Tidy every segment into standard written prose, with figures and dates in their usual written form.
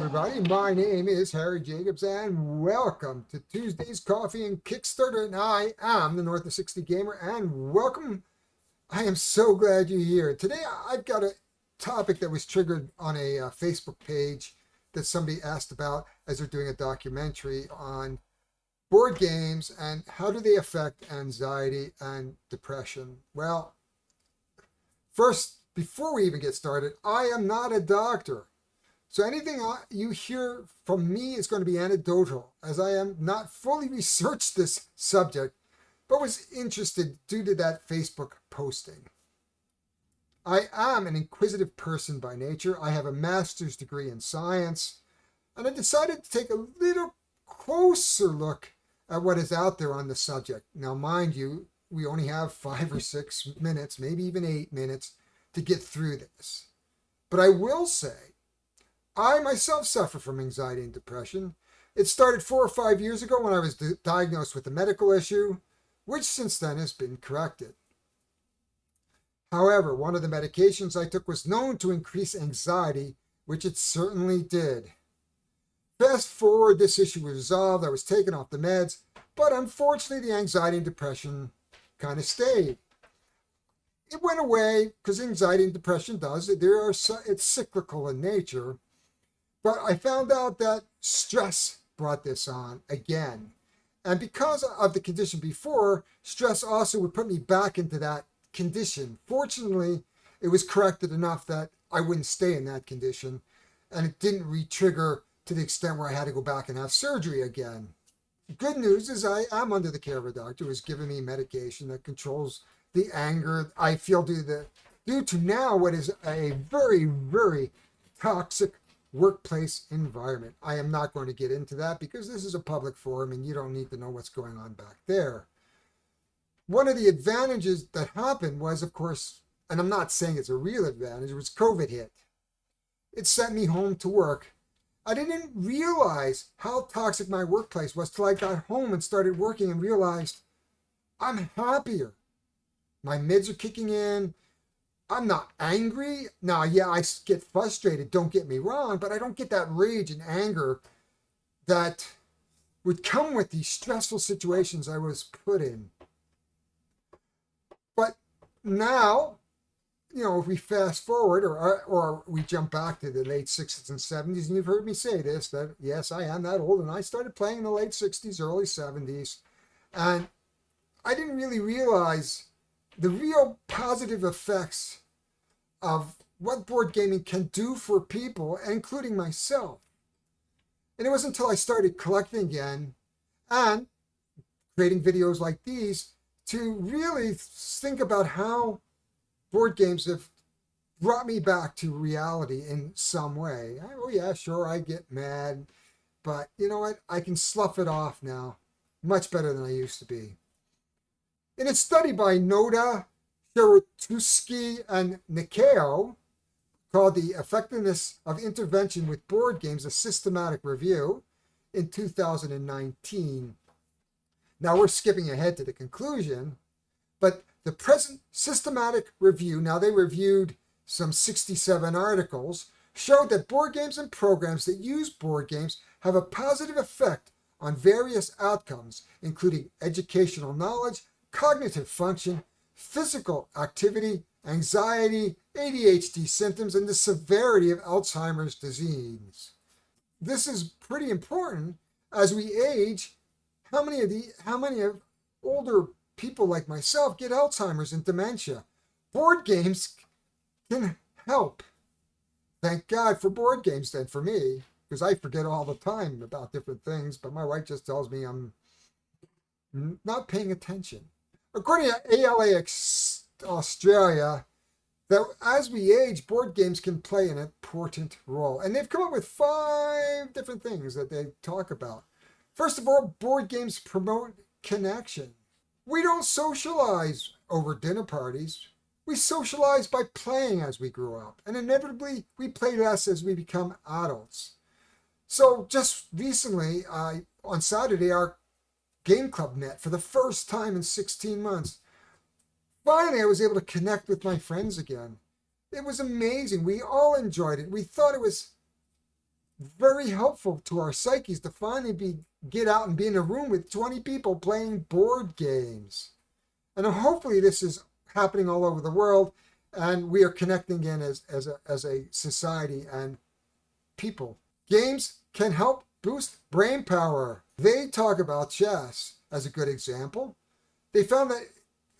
everybody, my name is Harry Jacobs and welcome to Tuesday's Coffee and Kickstarter, and I am the North of 60 Gamer, and welcome. I am so glad you're here. Today I've got a topic that was triggered on a Facebook page that somebody asked about as they're doing a documentary on board games and how do they affect anxiety and depression. Well, first, before we even get started, I am not a doctor. So anything you hear from me is going to be anecdotal, as I am not fully researched this subject, but was interested due to that Facebook posting. I am an inquisitive person by nature. I have a master's degree in science, and I decided to take a little closer look at what is out there on the subject. Now, mind you, we only have 5 or 6 minutes, maybe even 8 minutes to get through this. But I will say, I myself suffer from anxiety and depression. It started 4 or 5 years ago when I was diagnosed with a medical issue, which since then has been corrected. However, one of the medications I took was known to increase anxiety, which it certainly did. Fast forward, this issue was resolved. I was taken off the meds, but unfortunately the anxiety and depression kind of stayed. It went away because anxiety and depression does. It's cyclical in nature. But I found out that stress brought this on again. And because of the condition before, stress also would put me back into that condition. Fortunately, it was corrected enough that I wouldn't stay in that condition. And it didn't re-trigger to the extent where I had to go back and have surgery again. Good news is I am under the care of a doctor who has given me medication that controls the anger I feel due to now what is a very, very toxic workplace environment. I am not going to get into that because this is a public forum and you don't need to know what's going on back there. One of the advantages that happened was, of course, and I'm not saying it's a real advantage, it was COVID hit. It sent me home to work. I didn't realize how toxic my workplace was till I got home and started working and realized I'm happier. My mids are kicking in. I'm not angry. Now, yeah, I get frustrated, don't get me wrong, but I don't get that rage and anger that would come with these stressful situations I was put in. But now, if we fast forward or we jump back to the late 60s and 70s, and you've heard me say this, that yes, I am that old, and I started playing in the late 60s, early 70s, and I didn't really realize the real positive effects of what board gaming can do for people, including myself. And it wasn't until I started collecting again and creating videos like these to really think about how board games have brought me back to reality in some way. Oh yeah, sure, I get mad, but you know what? I can slough it off now much better than I used to be. In a study by Noda, Sheratuski, and Nikeo, called The Effectiveness of Intervention with Board Games, a Systematic Review, in 2019. Now we're skipping ahead to the conclusion, but the present systematic review, now they reviewed some 67 articles, showed that board games and programs that use board games have a positive effect on various outcomes, including educational knowledge, cognitive function, physical activity, anxiety, ADHD symptoms, and the severity of Alzheimer's disease. This is pretty important as we age. How many of older people like myself get Alzheimer's and dementia? Board games can help. Thank God for board games then for me, because I forget all the time about different things, but my wife just tells me I'm not paying attention. According to ALA Australia, that as we age, board games can play an important role. And they've come up with 5 different things that they talk about. First of all, board games promote connection. We don't socialize over dinner parties. We socialize by playing as we grow up. And inevitably, we play less as we become adults. So just recently, on Saturday, our game club met for the first time in 16 months. Finally, I was able to connect with my friends again. It was amazing. We all enjoyed it. We thought it was very helpful to our psyches to finally get out and be in a room with 20 people playing board games. And hopefully this is happening all over the world, and we are connecting again as a society and people. Games can help boost brain power. They talk about chess as a good example. They found that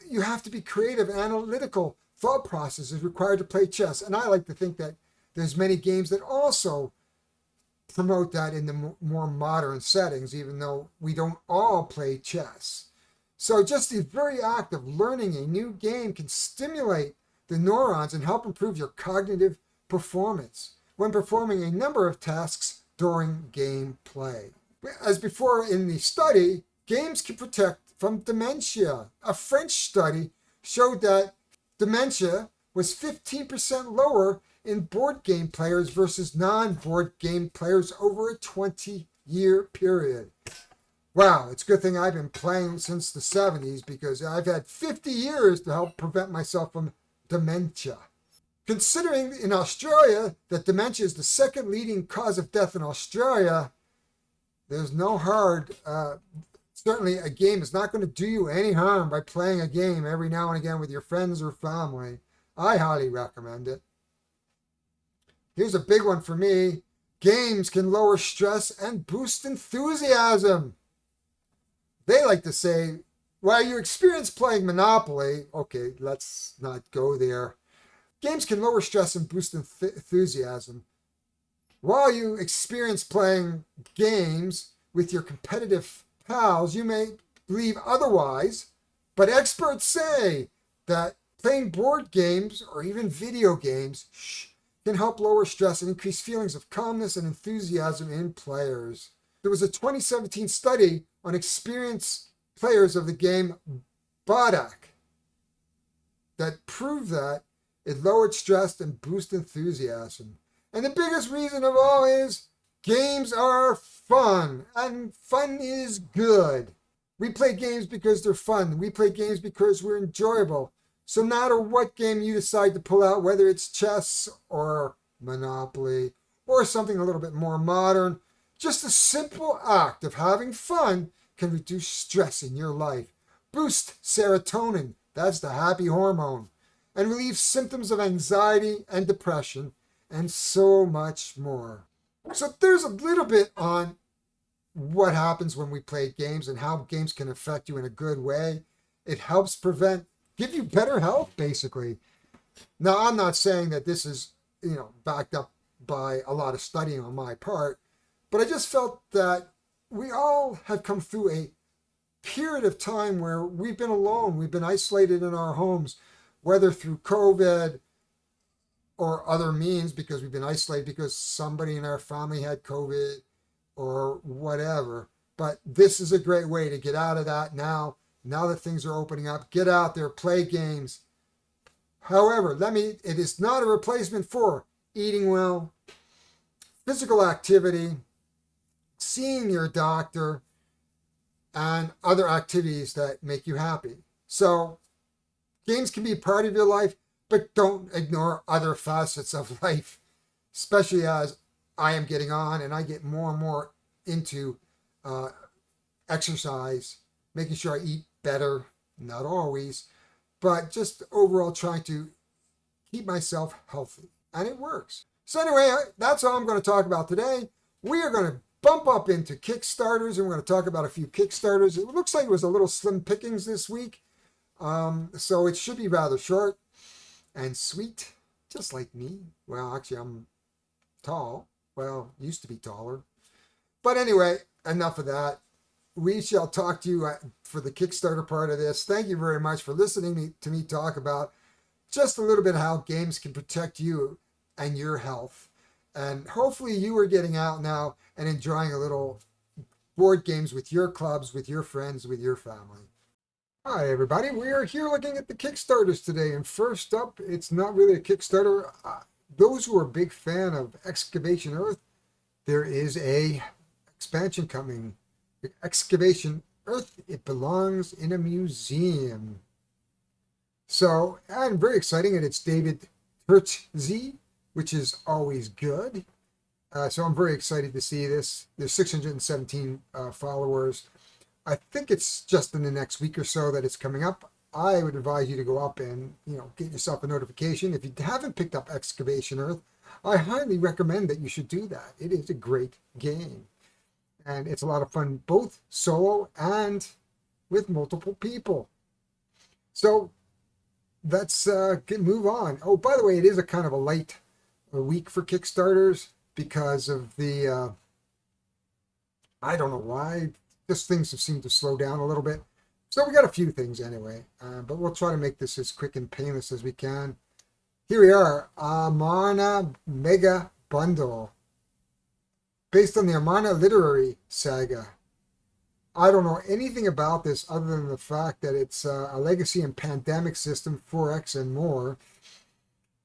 you have to be creative and analytical thought process is required to play chess. And I like to think that there's many games that also promote that in the more modern settings, even though we don't all play chess. So just the very act of learning a new game can stimulate the neurons and help improve your cognitive performance when performing a number of tasks during game play. As before in the study, games can protect from dementia. A French study showed that dementia was 15% lower in board game players versus non-board game players over a 20-year period. Wow, it's a good thing I've been playing since the 70s because I've had 50 years to help prevent myself from dementia. Considering in Australia that dementia is the second leading cause of death in Australia, there's no hard, certainly a game is not going to do you any harm by playing a game every now and again with your friends or family. I highly recommend it. Here's a big one for me. Games can lower stress and boost enthusiasm. They like to say, while you experience playing Monopoly, okay, let's not go there. Games can lower stress and boost enthusiasm. While you experience playing games with your competitive pals, you may believe otherwise, but experts say that playing board games or even video games can help lower stress and increase feelings of calmness and enthusiasm in players. There was a 2017 study on experienced players of the game Bodak that proved that it lowered stress and boosted enthusiasm. And the biggest reason of all is games are fun, and fun is good. We play games because they're fun. We play games because we're enjoyable. So no matter what game you decide to pull out, whether it's chess or Monopoly or something a little bit more modern, just a simple act of having fun can reduce stress in your life, boost serotonin, that's the happy hormone, and relieve symptoms of anxiety and depression, and so much more. So there's a little bit on what happens when we play games and how games can affect you in a good way. It helps give you better health, basically. Now, I'm not saying that this is, backed up by a lot of studying on my part, but I just felt that we all have come through a period of time where we've been alone, we've been isolated in our homes, whether through COVID or other means, because we've been isolated because somebody in our family had COVID or whatever. But this is a great way to get out of that now that things are opening up. Get out there, play games. However, it is not a replacement for eating well, physical activity, seeing your doctor, and other activities that make you happy. So games can be a part of your life, but don't ignore other facets of life, especially as I am getting on and I get more and more into exercise, making sure I eat better, not always, but just overall trying to keep myself healthy. And it works. So anyway, that's all I'm going to talk about today. We are going to bump up into Kickstarters, and we're going to talk about a few Kickstarters. It looks like it was a little slim pickings this week. So it should be rather short and sweet, just like me. Well, actually, I'm tall. Well, used to be taller. But anyway, enough of that. We shall talk to you for the Kickstarter part of this. Thank you very much for listening to me talk about just a little bit how games can protect you and your health. And hopefully you are getting out now and enjoying a little board games with your clubs, with your friends, with your family. Hi, everybody. We are here looking at the Kickstarters today. And first up, it's not really a Kickstarter. Those who are a big fan of Excavation Earth, there is a expansion coming. Excavation Earth, it belongs in a museum. So, and very exciting, and it's David Turczi, which is always good. So I'm very excited to see this. There's 617 followers. I think it's just in the next week or so that it's coming up. I would advise you to go up and get yourself a notification. If you haven't picked up Excavation Earth, I highly recommend that you should do that. It is a great game, and it's a lot of fun both solo and with multiple people. So let's move on. Oh, by the way, it is a kind of a light week for Kickstarters because of the I don't know why, just things have seemed to slow down a little bit. So we got a few things anyway, but we'll try to make this as quick and painless as we can. Here we are, Amarna Mega Bundle, based on the Amarna literary saga. I don't know anything about this other than the fact that it's a legacy and pandemic system, 4X and more.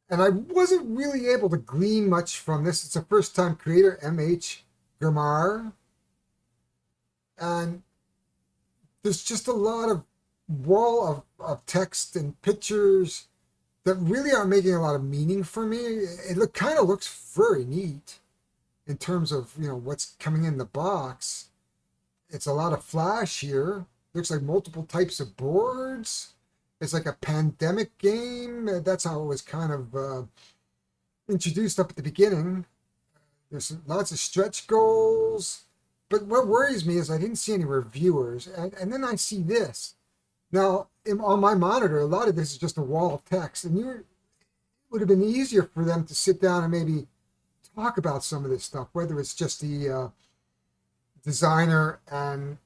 And I wasn't really able to glean much from this. It's a first-time creator, M.H. Gurmar. And there's just a lot of wall of text and pictures that really aren't making a lot of meaning for me. It kind of looks very neat in terms of, what's coming in the box. It's a lot of flash here. Looks like multiple types of boards. It's like a pandemic game. That's how it was kind of introduced up at the beginning. There's lots of stretch goals. But what worries me is I didn't see any reviewers. And then I see this. Now, on my monitor, a lot of this is just a wall of text. And it would have been easier for them to sit down and maybe talk about some of this stuff, whether it's just the designer and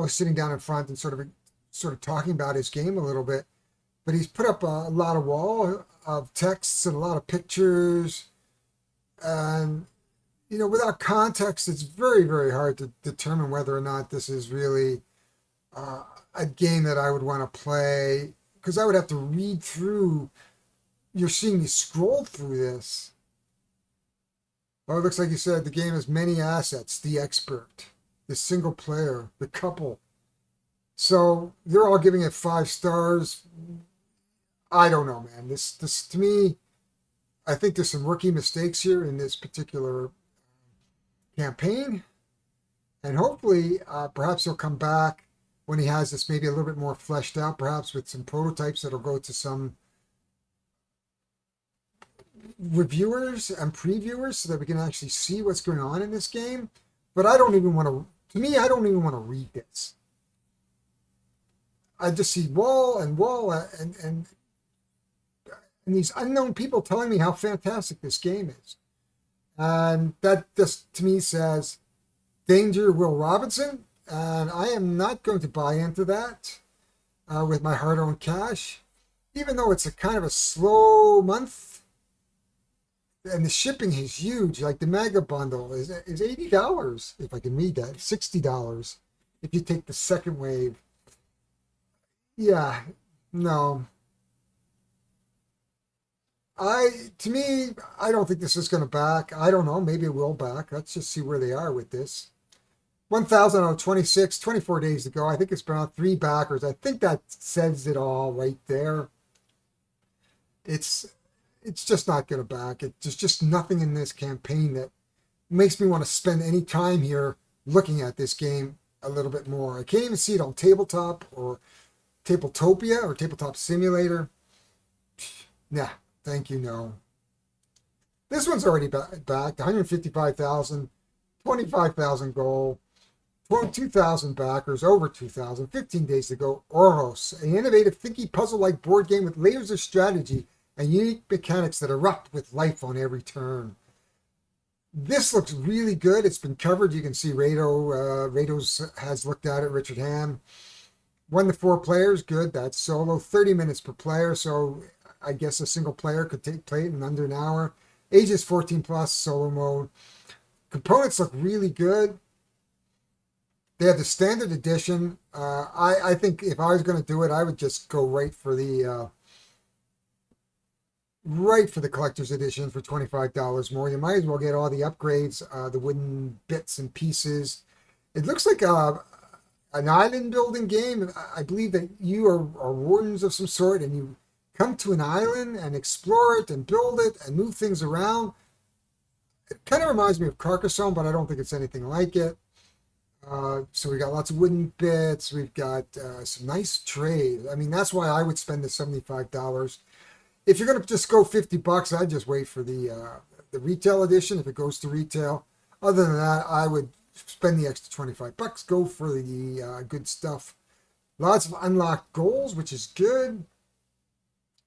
sitting down in front and sort of talking about his game a little bit. But he's put up a lot of wall of texts and a lot of pictures. And, without context, it's very, very hard to determine whether or not this is really a game that I would want to play, because I would have to read through. You're seeing me scroll through this. Oh, it looks like you said the game has many assets. The expert, the single player, the couple. So they're all giving it 5 stars. I don't know, man. This to me, I think there's some rookie mistakes here in this particular campaign. And hopefully, perhaps he'll come back when he has this maybe a little bit more fleshed out, perhaps with some prototypes that'll go to some reviewers and previewers so that we can actually see what's going on in this game. But I don't even want I don't even want to read this. I just see wall and these unknown people telling me how fantastic this game is. And that just to me says danger, Will Robinson. And I am not going to buy into that with my hard-earned cash, even though it's a kind of a slow month. And the shipping is huge. Like the mega bundle is $80, if I can read that. $60 if you take the second wave. Yeah, no. To me, I don't think this is going to back. I don't know. Maybe it will back. Let's just see where they are with this. 1,000 out of 26, 24 days to go. I think it's around 3 backers. I think that says it all right there. It's just not going to back. There's just nothing in this campaign that makes me want to spend any time here looking at this game a little bit more. I can't even see it on Tabletop or Tabletopia or Tabletop Simulator. Nah, thank you, no. This one's already backed. 155,000, 25,000 goal, 2,000 backers, over 2,000, 15 days to go. Oros, an innovative, thinky puzzle-like board game with layers of strategy and unique mechanics that erupt with life on every turn. This looks really good. It's been covered. You can see Rados has looked at it, Richard Ham. 1 to 4 players, good. That's solo. 30 minutes per player, so I guess a single player could play it in under an hour. Ages 14 plus, solo mode. Components look really good. They have the standard edition. I think if I was going to do it, I would just go right for the collector's edition for $25 more. You might as well get all the upgrades, the wooden bits and pieces. It looks like an island building game. I believe that you are wardens of some sort, and you come to an island and explore it and build it and move things around. It kind of reminds me of Carcassonne, but I don't think it's anything like it. So we got lots of wooden bits. We've got some nice trays. I mean, that's why I would spend the $75. If you're gonna just go $50, I'd just wait for the retail edition if it goes to retail. Other than that, I would spend the extra $25. Go for the good stuff. Lots of unlocked goals, which is good.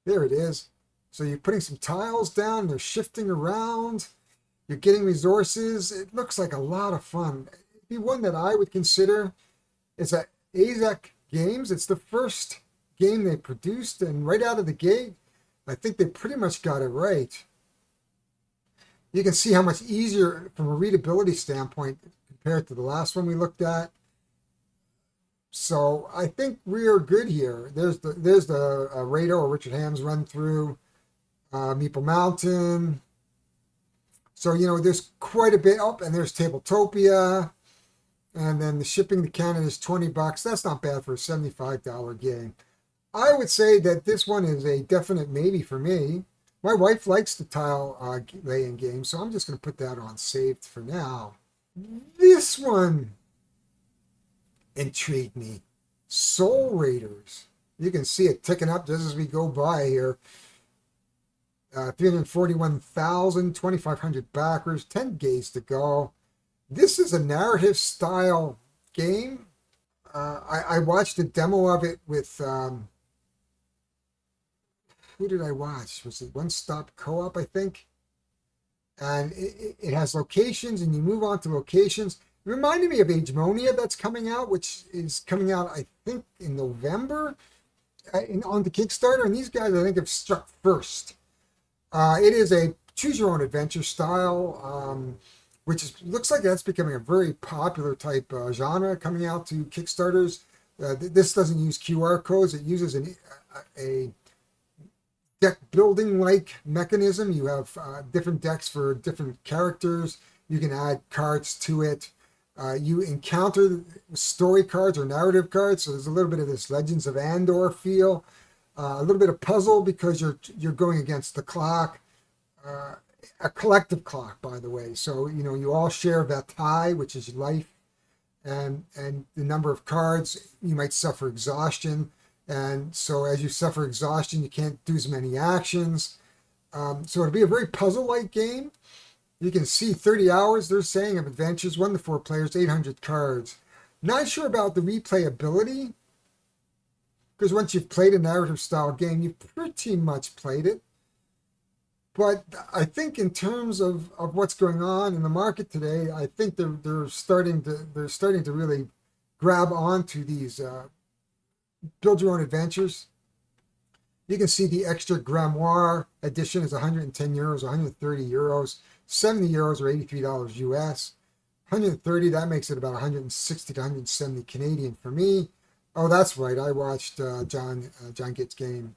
There it is. So you're putting some tiles down, they're shifting around. You're getting resources. It looks like a lot of fun. It'd be one that I would consider. It's at AZEK Games. It's the first game they produced, and right out of the gate, I think they pretty much got it right. You can see how much easier from a readability standpoint compared to the last one we looked at. So I think we are good here. There's the Rado or Richard Ham's run through Meeple Mountain. So there's quite a bit up, and there's Tabletopia, and then the shipping to Canada is $20. That's not bad for a $75 game. I would say that this one is a definite maybe for me. My wife likes the tile laying game, so I'm just going to put that on saved for now. This one intrigued me. Soul Raiders. You can see it ticking up just as we go by here. 341,000, 2,500 backers, 10 days to go. This is a narrative style game. I watched a demo of it with who did I watch? Was it One Stop Co-op, I think? And it has locations, and you move on to locations. It reminded me of Agemonia that's coming out, which is coming out, I think, in November on the Kickstarter. And these guys, I think, have struck first. It is a choose your own adventure style, looks like that's becoming a very popular type genre coming out to Kickstarters. This doesn't use QR codes. It uses a deck building like mechanism. You have different decks for different characters. You can add cards to it. You encounter story cards or narrative cards. So there's a little bit of this Legends of Andor feel. A little bit of puzzle because you're going against the clock, a collective clock, by the way. So you all share Vatai, which is life, and the number of cards. You might suffer exhaustion, and so as you suffer exhaustion, you can't do as many actions. So it'll be a very puzzle-like game. You can see 30 hours. They're saying of adventures, 1 to 4 players, 800 cards. Not sure about the replayability. Because once you've played a narrative style game, you've pretty much played it. But I think in terms of what's going on in the market today, I think they're starting to really grab onto these build your own adventures. You can see the extra grimoire edition is 110 euros, 130 euros, 70 euros or $83 US. 130, that makes it about 160 to 170 Canadian for me. Oh, that's right. I watched John Gets Game,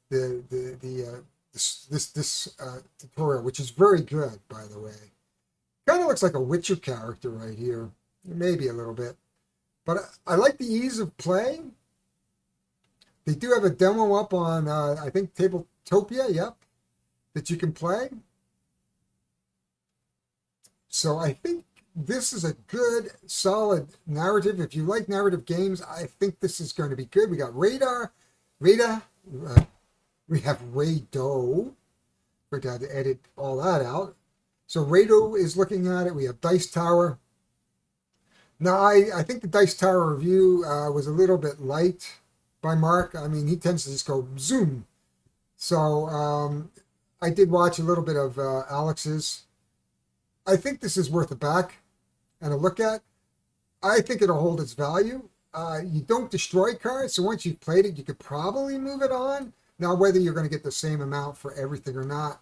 this tutorial, which is very good, by the way. Kind of looks like a Witcher character right here, maybe a little bit, but I like the ease of play. They do have a demo up on I think Tabletopia, yep, that you can play. So I think this is a good, solid narrative. If you like narrative games, I think this is going to be good. We got we have Rado. We're going to edit all that out. So Rado is looking at it. We have Dice Tower. Now, I think the Dice Tower review was a little bit light by Mark. I mean, he tends to just go zoom. So I did watch a little bit of Alex's. I think this is worth a back and a look at. I think it'll hold its value. You don't destroy cards, so once you've played it, you could probably move it on. Now, whether you're going to get the same amount for everything or not,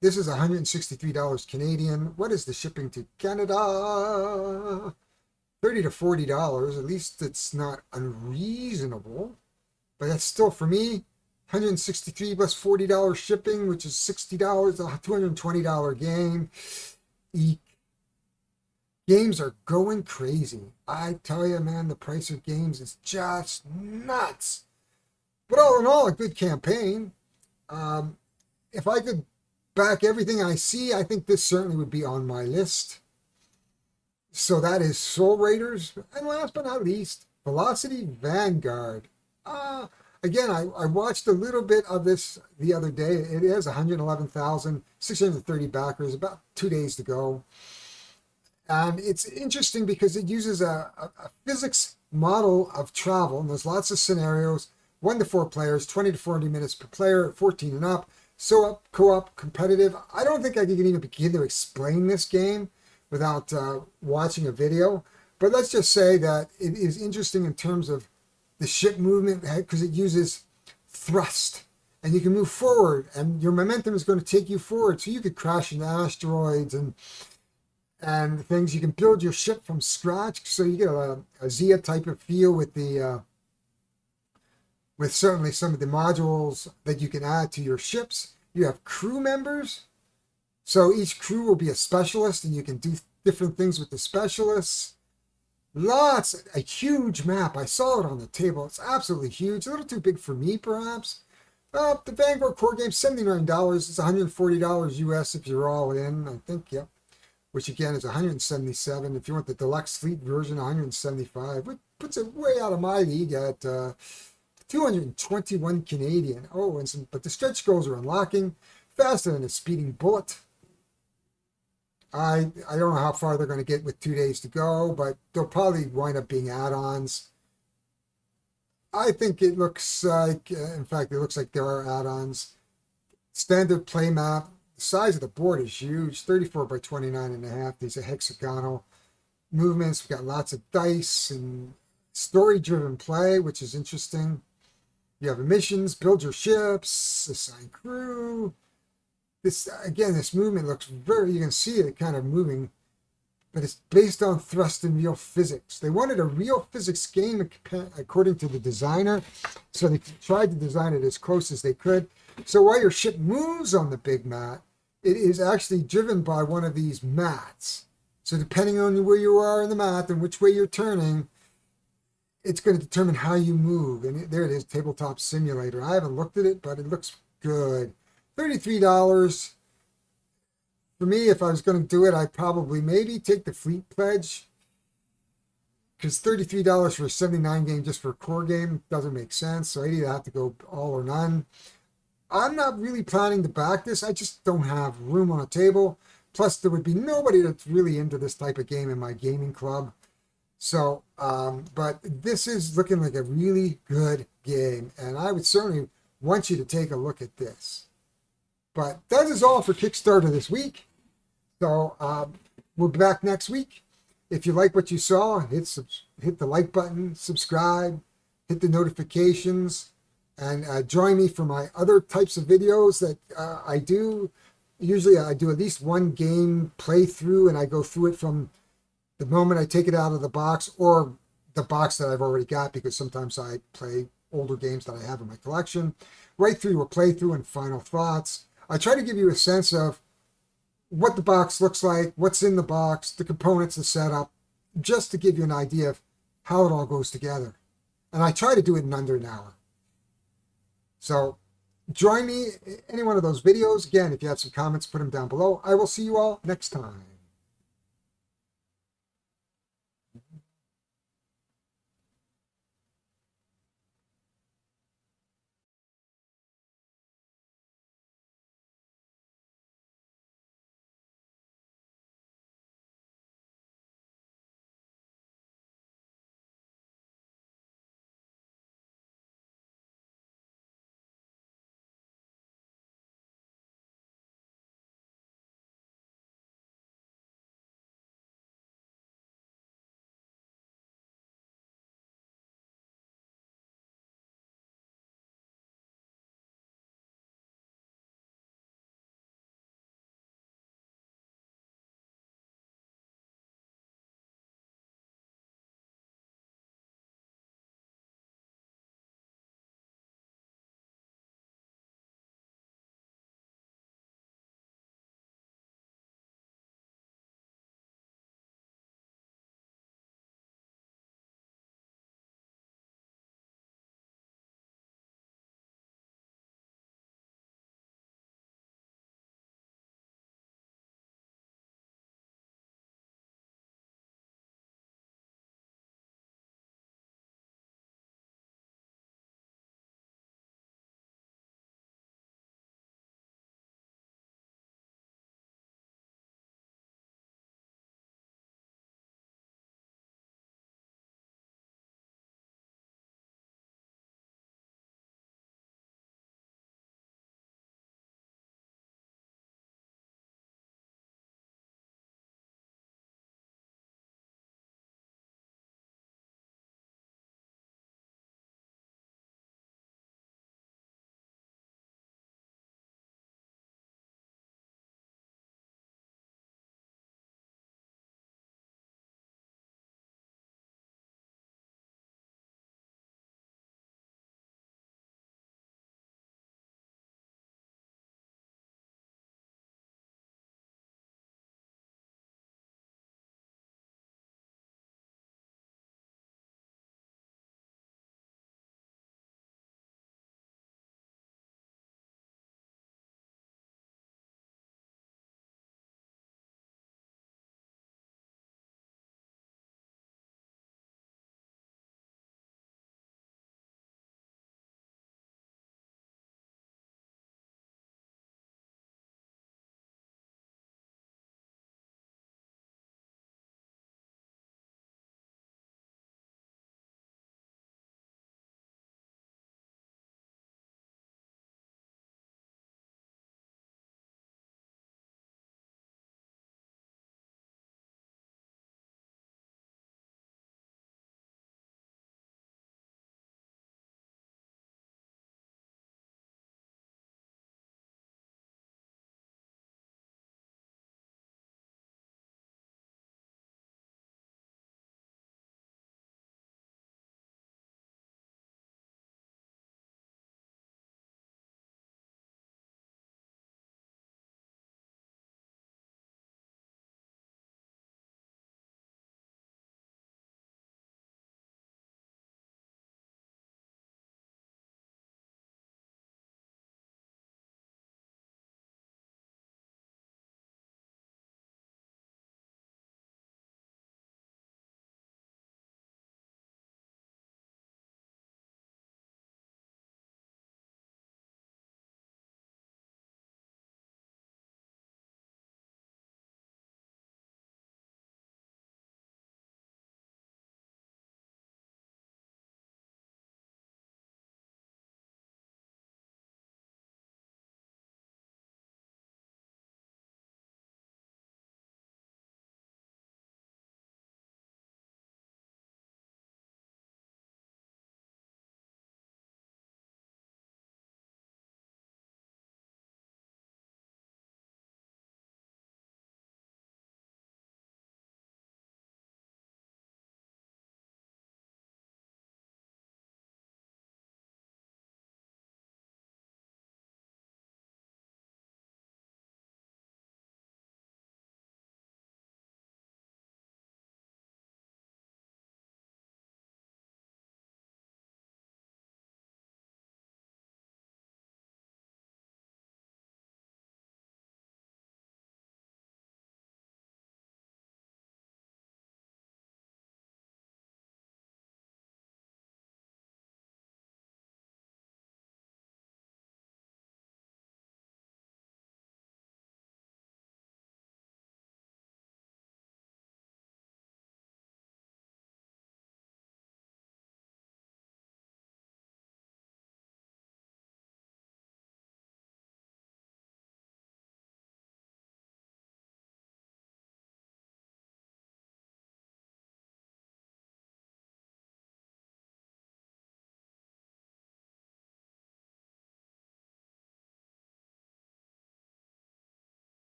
this is $163 Canadian. What is the shipping to Canada? $30 to $40. At least it's not unreasonable, but that's still, for me, $163 plus $40 shipping, which is $60, a $220 game. Games are going crazy. I tell you, man, the price of games is just nuts. But all in all, a good campaign. If I could back everything I see, I think this certainly would be on my list. So that is Soul Raiders. And last but not least, Velocity Vanguard. Uh, Again, I watched a little bit of this the other day. It has 111,630 backers, about 2 days to go. And it's interesting because it uses a physics model of travel, and there's lots of scenarios, 1 to 4 players, 20 to 40 minutes per player, 14 and up, so co-op, competitive. I don't think I can even begin to explain this game without watching a video. But let's just say that it is interesting in terms of the ship movement because it uses thrust. And you can move forward, and your momentum is going to take you forward. So you could crash into asteroids and things. You can build your ship from scratch, so you get a Zia type of feel with the with certainly some of the modules that you can add to your ships. You have crew members, so each crew will be a specialist, and you can do different things with the specialists. A huge map. I saw it on the table. It's absolutely huge. A little too big for me, perhaps. The Vanguard core game, $79. It's $140 US if you're all in, I think. Yep. Which again is 177. If you want the deluxe fleet version, 175, which puts it way out of my league at 221 Canadian. Oh, but the stretch goals are unlocking faster than a speeding bullet. I don't know how far they're going to get with 2 days to go, but they'll probably wind up being add-ons. I think it looks like, in fact, it looks like there are add-ons. Standard play map. The size of the board is huge, 34 by 29 and a half. These are hexagonal movements. We've got lots of dice and story-driven play, which is interesting. You have missions, build your ships, assign crew. This movement looks you can see it kind of moving, but it's based on thrust and real physics. They wanted a real physics game according to the designer, so they tried to design it as close as they could. So while your ship moves on the big mat, it is actually driven by one of these mats. So depending on where you are in the mat and which way you're turning, it's going to determine how you move. And there it is, Tabletop Simulator. I haven't looked at it, but it looks good. $33. For me, if I was going to do it, I'd probably maybe take the Fleet Pledge, because $33 for a 79 game just for a core game doesn't make sense. So I'd either have to go all or none. I'm not really planning to back this. I just don't have room on a table. Plus, there would be nobody that's really into this type of game in my gaming club. So, but this is looking like a really good game, and I would certainly want you to take a look at this. But that is all for Kickstarter this week. So we'll be back next week. If you like what you saw, hit the like button, subscribe, hit the notifications, and join me for my other types of videos that I do. Usually I do at least one game playthrough, and I go through it from the moment I take it out of the box or the box that I've already got, because sometimes I play older games that I have in my collection, right through a playthrough and final thoughts. I try to give you a sense of what the box looks like, what's in the box, the components, the setup, just to give you an idea of how it all goes together. And I try to do it in under an hour. So join me in any one of those videos. Again, if you have some comments, put them down below. I will see you all next time.